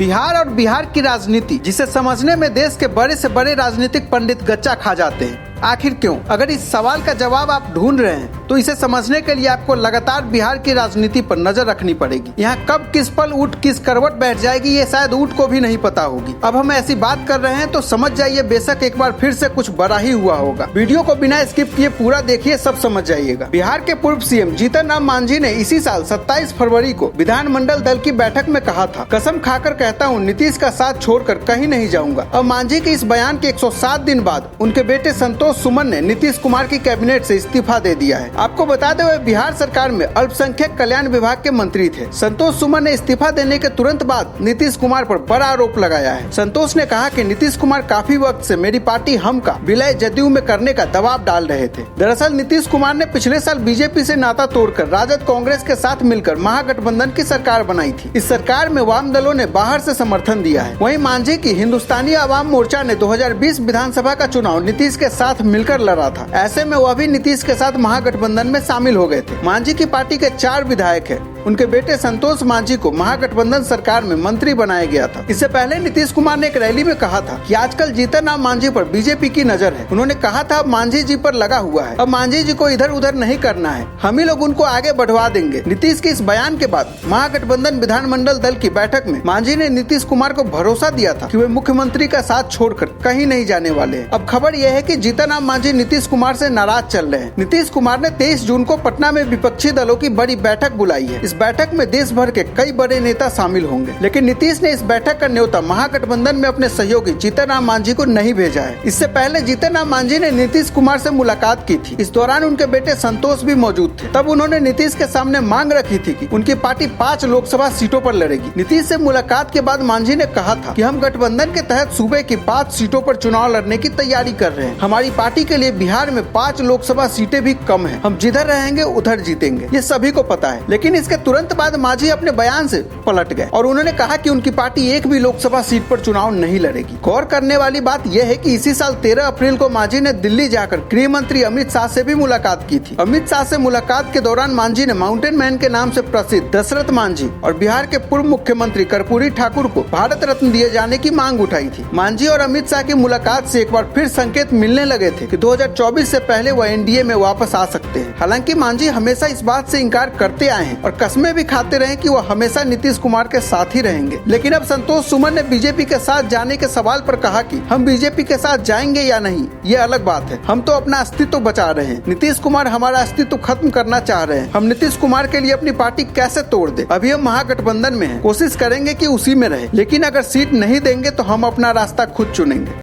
बिहार और बिहार की राजनीति, जिसे समझने में देश के बड़े से बड़े राजनीतिक पंडित गच्चा खा जाते हैं। आखिर क्यों? अगर इस सवाल का जवाब आप ढूंढ रहे हैं तो इसे समझने के लिए आपको लगातार बिहार की राजनीति पर नजर रखनी पड़ेगी। यहाँ कब किस पल ऊँट किस करवट बैठ जाएगी ये शायद ऊँट को भी नहीं पता होगी। अब हम ऐसी बात कर रहे हैं तो समझ जाइए बेशक एक बार फिर से कुछ बड़ा ही हुआ होगा। वीडियो को बिना स्किप किए पूरा देखिए, सब समझ जाइएगा। बिहार के पूर्व सीएम जीतन राम मांझी ने इसी साल 27 फरवरी को विधानमंडल दल की बैठक में कहा था, कसम खाकर कहता हूँ नीतीश का साथ छोड़कर कहीं नहीं जाऊंगा। अब मांझी के इस बयान के 107 दिन बाद उनके बेटे संतोष सुमन ने नीतीश कुमार की कैबिनेट से इस्तीफा दे दिया है। आपको बता दें, वे बिहार सरकार में अल्पसंख्यक कल्याण विभाग के मंत्री थे। संतोष सुमन ने इस्तीफा देने के तुरंत बाद नीतीश कुमार पर बड़ा आरोप लगाया है। संतोष ने कहा कि नीतीश कुमार काफी वक्त से मेरी पार्टी हम का विलय जदयू में करने का दबाव डाल रहे थे। दरअसल नीतीश कुमार ने पिछले साल बीजेपी से नाता तोड़कर राजद कांग्रेस के साथ मिलकर महागठबंधन की सरकार बनाई थी। इस सरकार में वाम दलों ने बाहर से समर्थन दिया है। वहीं मांझी की हिंदुस्तानी आवाम मोर्चा ने 2020 विधानसभा का चुनाव नीतीश के साथ मिलकर लड़ा था। ऐसे में वह भी नीतीश के साथ महागठबंधन में शामिल हो गए थे। मांझी की पार्टी के 4 विधायक हैं। उनके बेटे संतोष मांझी को महागठबंधन सरकार में मंत्री बनाया गया था। इससे पहले नीतीश कुमार ने एक रैली में कहा था कि आजकल जीतन राम मांझी पर बीजेपी की नजर है। उन्होंने कहा था अब मांझी जी पर लगा हुआ है, अब मांझी जी को इधर उधर नहीं करना है, हम ही लोग उनको आगे बढ़वा देंगे। नीतीश के इस बयान के बाद महागठबंधन विधानमंडल दल की बैठक में मांझी ने नीतीश कुमार को भरोसा दिया था कि वे मुख्यमंत्री का साथ छोड़कर कहीं नहीं जाने वाले हैं। अब खबर यह है कि जीतन राम मांझी नीतीश कुमार से नाराज चल रहे हैं। नीतीश कुमार ने 23 जून को पटना में विपक्षी दलों की बड़ी बैठक बुलाई है। इस बैठक में देश भर के कई बड़े नेता शामिल होंगे, लेकिन नीतीश ने इस बैठक का न्योता महागठबंधन में अपने सहयोगी जीतन राम मांझी को नहीं भेजा है। इससे पहले जीतन राम मांझी ने नीतीश कुमार से मुलाकात की थी। इस दौरान उनके बेटे संतोष भी मौजूद थे। तब उन्होंने नीतीश के सामने मांग रखी थी कि उनकी पार्टी 5 लोकसभा सीटों पर लड़ेगी। नीतीश से मुलाकात के बाद मांझी ने कहा था कि हम गठबंधन के तहत सूबे की 5 सीटों पर चुनाव लड़ने की तैयारी कर रहे हैं। हमारी पार्टी के लिए बिहार में 5 लोकसभा सीटें भी कम है, हम जिधर रहेंगे उधर जीतेंगे, ये सभी को पता है। लेकिन इसके तुरंत बाद मांझी अपने बयान से पलट गए और उन्होंने कहा कि उनकी पार्टी एक भी लोकसभा सीट पर चुनाव नहीं लड़ेगी। गौर करने वाली बात यह है कि इसी साल 13 अप्रैल को मांझी ने दिल्ली जाकर गृह मंत्री अमित शाह से भी मुलाकात की थी। अमित शाह से मुलाकात के दौरान मांझी ने माउंटेन मैन के नाम से प्रसिद्ध दशरथ मांझी और बिहार के पूर्व मुख्यमंत्री कर्पूरी ठाकुर को भारत रत्न दिए जाने की मांग उठाई थी। मांझी और अमित शाह की मुलाकात से एक बार फिर संकेत मिलने लगे थे कि 2024 से पहले वह एनडीए में वापस आ सकते हैं। हालांकि मांझी हमेशा इस बात से इनकार करते आए हैं और कस्में भी खाते रहे कि वह हमेशा नीतीश कुमार के साथ ही रहेंगे। लेकिन अब संतोष सुमन ने बीजेपी के साथ जाने के सवाल पर कहा कि हम बीजेपी के साथ जाएंगे या नहीं ये अलग बात है, हम तो अपना अस्तित्व बचा रहे हैं। नीतीश कुमार हमारा अस्तित्व खत्म करना चाह रहे हैं। हम नीतीश कुमार के लिए अपनी पार्टी कैसे तोड़ दे? अभी हम महागठबंधन में हैं, कोशिश करेंगे कि उसी में रहे, लेकिन अगर सीट नहीं देंगे तो हम अपना रास्ता खुद चुनेंगे।